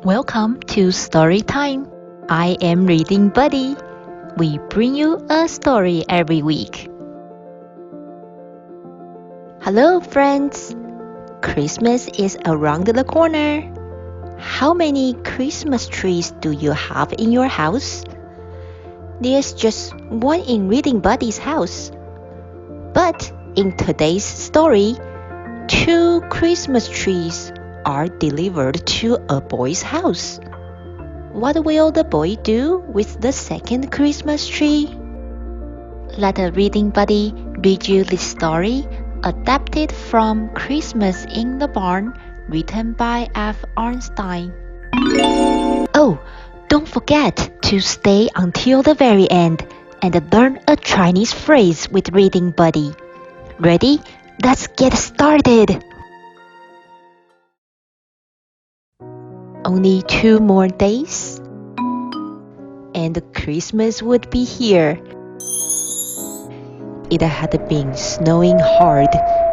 Welcome to Story Time. I am Reading Bubby. We bring you a story every week. Hello, friends. Christmas is around the corner. How many Christmas trees do you have in your house? There's just one in Reading Bubby's house. But in today's story, 2 Christmas trees are delivered to a boy's house. What will the boy do with the second Christmas tree? Let a Reading Buddy read you this story, adapted from Christmas in the Barn, written by F. Arnstein. Oh, don't forget to stay until the very end and learn a Chinese phrase with Reading Buddy. Ready? Let's get started! Only 2 more days, and Christmas would be here. It had been snowing hard,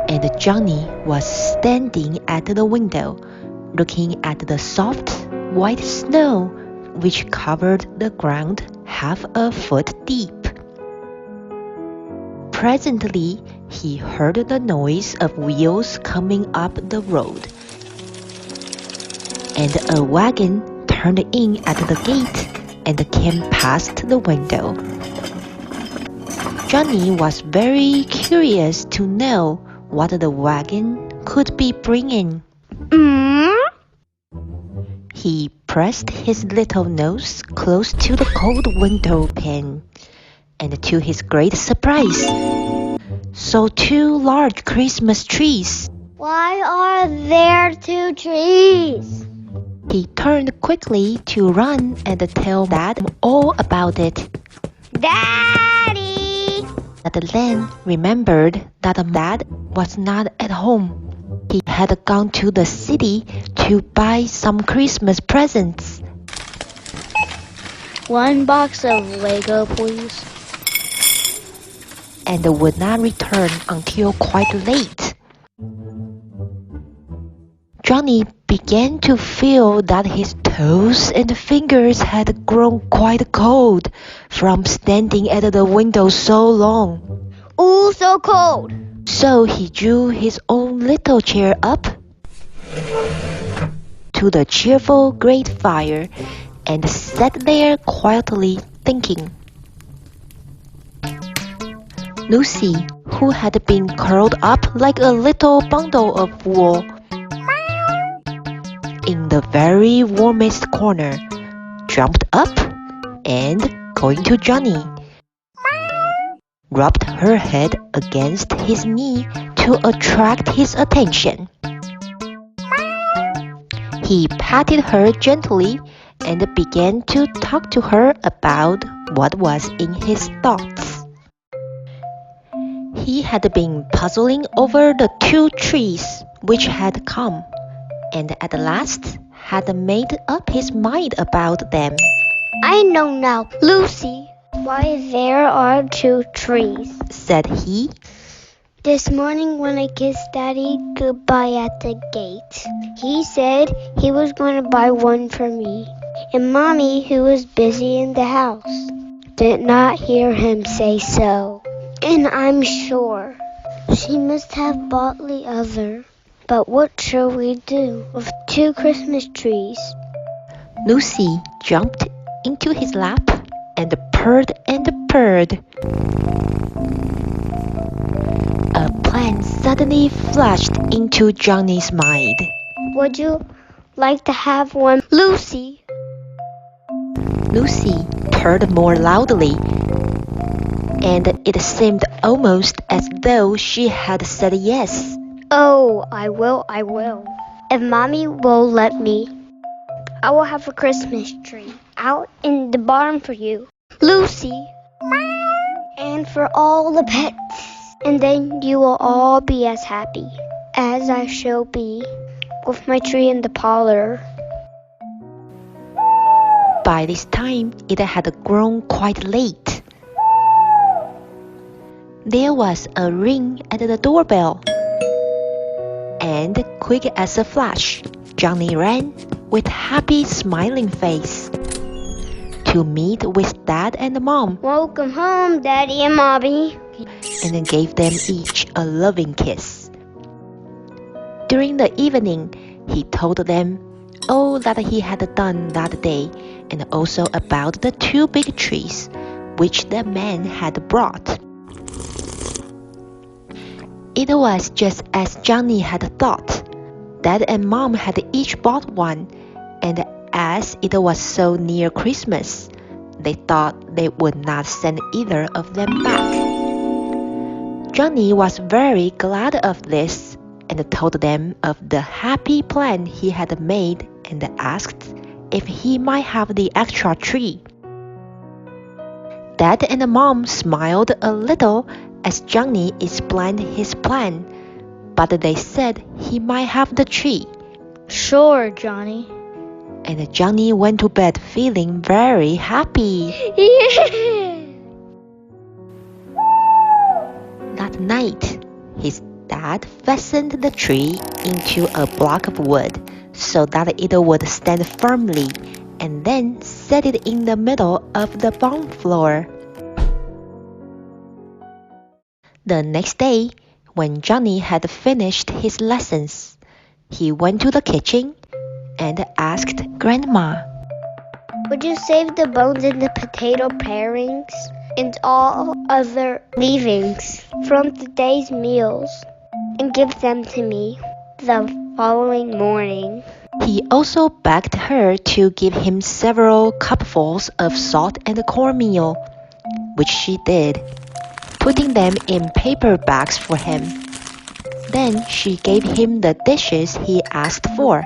and Johnny was standing at the window, looking at the soft, white snow which covered the ground half a foot deep. Presently, he heard the noise of wheels coming up the road, and a wagon turned in at the gate and came past the window. Johnny was very curious to know what the wagon could be bringing. He pressed his little nose close to the cold window pane, and to his great surprise, saw 2 large Christmas trees. Why are there 2 trees? He turned quickly to run and tell Dad all about it. Daddy! But then remembered that Dad was not at home. He had gone to the city to buy some Christmas presents. 1 box of Lego, please. And would not return until quite late. Johnny began to feel that his toes and fingers had grown quite cold from standing at the window so long. Ooh, so cold! So he drew his own little chair up to the cheerful grate fire and sat there quietly thinking. Lucy, who had been curled up like a little bundle of wool in the very warmest corner, jumped up and, going to Johnny, rubbed her head against his knee to attract his attention. He patted her gently and began to talk to her about what was in his thoughts. He had been puzzling over the 2 trees which had come, and at last had made up his mind about them. I know now, Lucy, why there are 2 trees, said he. This morning when I kissed Daddy goodbye at the gate, he said he was going to buy one for me. And Mommy, who was busy in the house, did not hear him say so. And I'm sure she must have bought the other. But what shall we do with 2 Christmas trees? Lucy jumped into his lap and purred and purred. A plan suddenly flashed into Johnny's mind. Would you like to have one, Lucy? Lucy purred more loudly, and it seemed almost as though she had said yes. Oh, I will. If Mommy will let me, I will have a Christmas tree out in the barn for you, Lucy, and for all the pets. And then you will all be as happy as I shall be with my tree in the parlor. By this time, it had grown quite late. There was a ring at the doorbell. And quick as a flash, Johnny ran with happy smiling face to meet with Dad and Mom. Welcome home, Daddy and Mommy. And then gave them each a loving kiss. During the evening, he told them all that he had done that day and also about the 2 big trees which the man had brought. It was just as Johnny had thought. Dad and Mom had each bought one, and as it was so near Christmas, they thought they would not send either of them back. Johnny was very glad of this and told them of the happy plan he had made and asked if he might have the extra tree. Dad and Mom smiled a little as Johnny explained his plan, but they said he might have the tree. Sure, Johnny. And Johnny went to bed feeling very happy. That night, his dad fastened the tree into a block of wood so that it would stand firmly, and then set it in the middle of the barn floor. The next day, when Johnny had finished his lessons, he went to the kitchen and asked Grandma, Would you save the bones and the potato parings and all other leavings from today's meals and give them to me the following morning? He also begged her to give him several cupfuls of salt and cornmeal, which she did, putting them in paper bags for him. Then she gave him the dishes he asked for,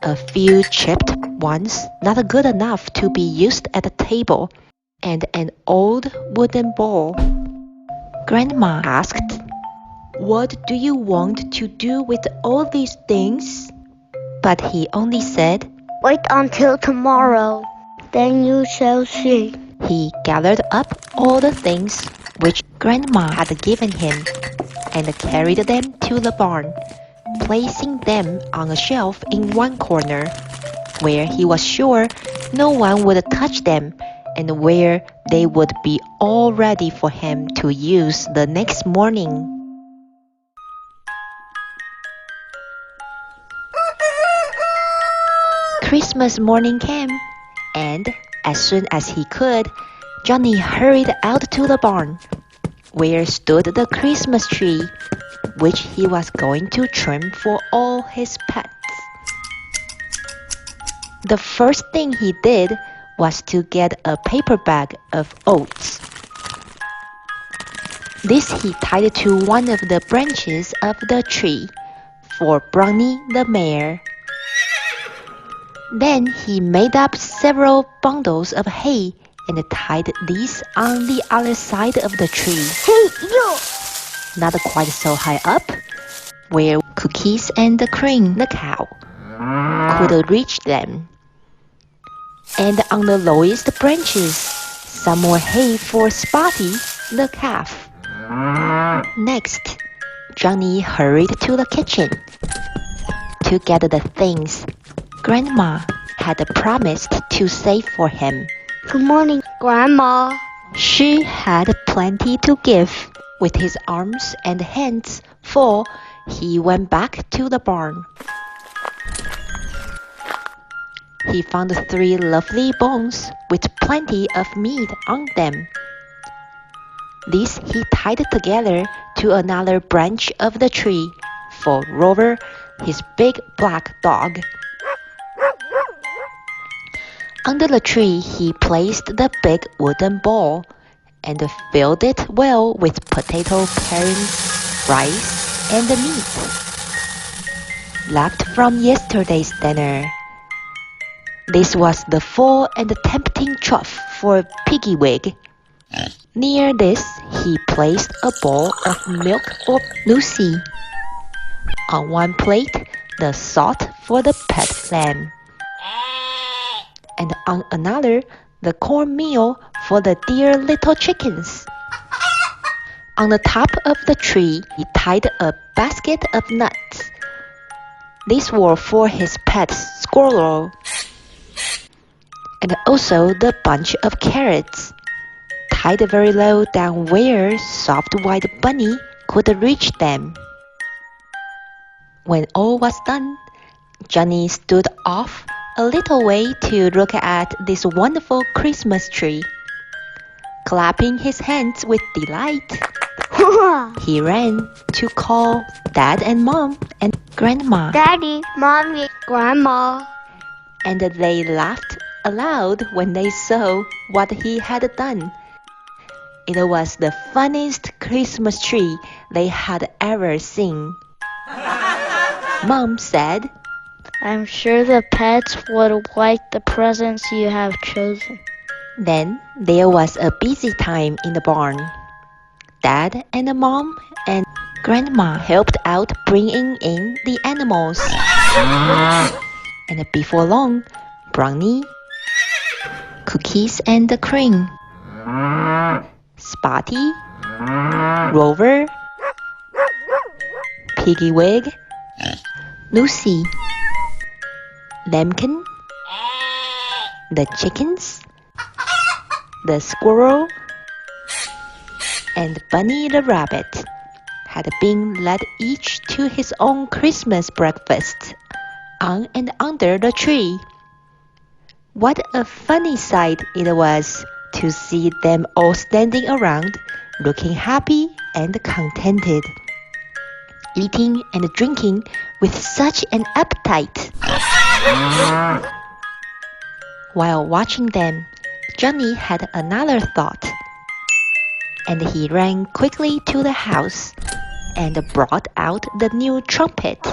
a few chipped ones not good enough to be used at the table, and an old wooden bowl. Grandma asked, "What do you want to do with all these things?" But he only said, Wait until tomorrow, then you shall see. He gathered up all the things which Grandma had given him and carried them to the barn, placing them on a shelf in one corner, where he was sure no one would touch them and where they would be all ready for him to use the next morning. Christmas morning came, and as soon as he could, Johnny hurried out to the barn, where stood the Christmas tree, which he was going to trim for all his pets. The first thing he did was to get a paper bag of oats. This he tied to one of the branches of the tree for Brownie the mare. Then he made up several bundles of hay and tied these on the other side of the tree. Hey, yo! Not quite so high up, where Cookies and the Cream, the cow, could reach them. And on the lowest branches, some more hay for Spotty, the calf. Next, Johnny hurried to the kitchen to get the things Grandma had promised to save for him. Good morning, Grandma. She had plenty to give. With his arms and hands full, he went back to the barn. He found 3 lovely bones with plenty of meat on them. These he tied together to another branch of the tree for Rover, his big black dog. Under the tree he placed the big wooden bowl and filled it well with potato parings, rice, and the meat left from yesterday's dinner. This was the full and tempting trough for Piggywig. Near this he placed a bowl of milk for Lucy. On one plate, the salt for the pet lamb, and on another, the cornmeal for the dear little chickens. On the top of the tree, he tied a basket of nuts. These were for his pet squirrel, and also the bunch of carrots, tied very low down where soft white bunny could reach them. When all was done, Johnny stood off a little way to look at this wonderful Christmas tree. Clapping his hands with delight, he ran to call Dad and Mom and Grandma. Daddy, Mommy, Grandma. And they laughed aloud when they saw what he had done. It was the funniest Christmas tree they had ever seen. Mom said, I'm sure the pets would like the presents you have chosen. Then there was a busy time in the barn. Dad and Mom and Grandma helped out bringing in the animals. And before long, Brownie, Cookies and Cream, Spotty, Rover, Piggywig, Lucy, Lemkin, the chickens, the squirrel, and Bunny the rabbit had been led each to his own Christmas breakfast on and under the tree. What a funny sight it was to see them all standing around, looking happy and contented, eating and drinking with such an appetite. While watching them, Johnny had another thought, and he ran quickly to the house and brought out the new trumpet,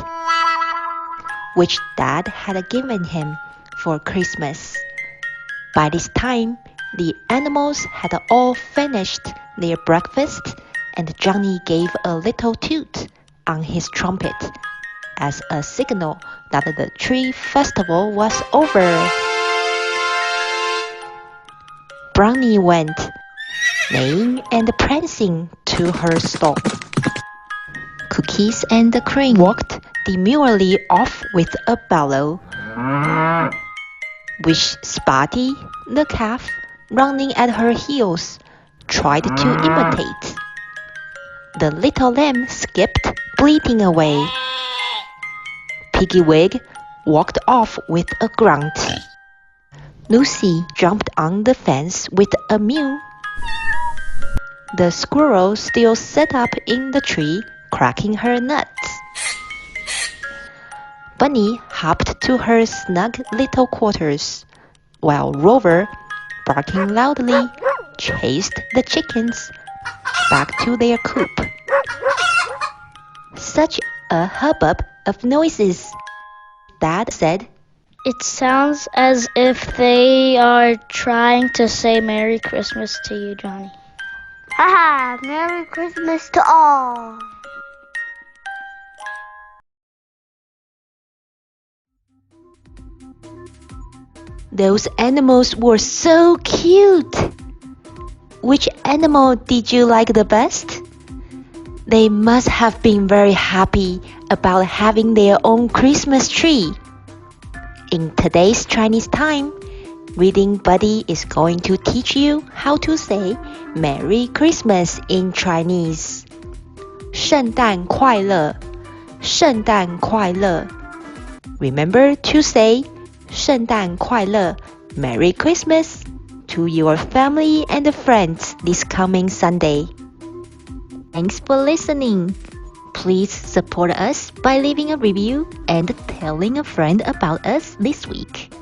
which Dad had given him for Christmas. By this time, the animals had all finished their breakfast, and Johnny gave a little toot on his trumpet as a signal that the tree festival was over. Brownie went, neighing and prancing, to her stall. Cookies and Cream walked demurely off with a bellow, which Spotty, the calf, running at her heels, tried to imitate. The little lamb skipped, bleating away. Piggywig walked off with a grunt. Lucy jumped on the fence with a mew. The squirrel still sat up in the tree, cracking her nuts. Bunny hopped to her snug little quarters, while Rover, barking loudly, chased the chickens back to their coop. Such a hubbub of noises, Dad said. It sounds as if they are trying to say Merry Christmas to you, Johnny. Haha, Merry Christmas to all. Those animals were so cute. Which animal did you like the best? They must have been very happy about having their own Christmas tree. In today's Chinese time, Reading Bubby is going to teach you how to say Merry Christmas in Chinese. 圣诞快乐，圣诞快乐. Remember to say 圣诞快乐, Merry Christmas to your family and friends this coming Sunday. Thanks for listening. Please support us by leaving a review and telling a friend about us this week.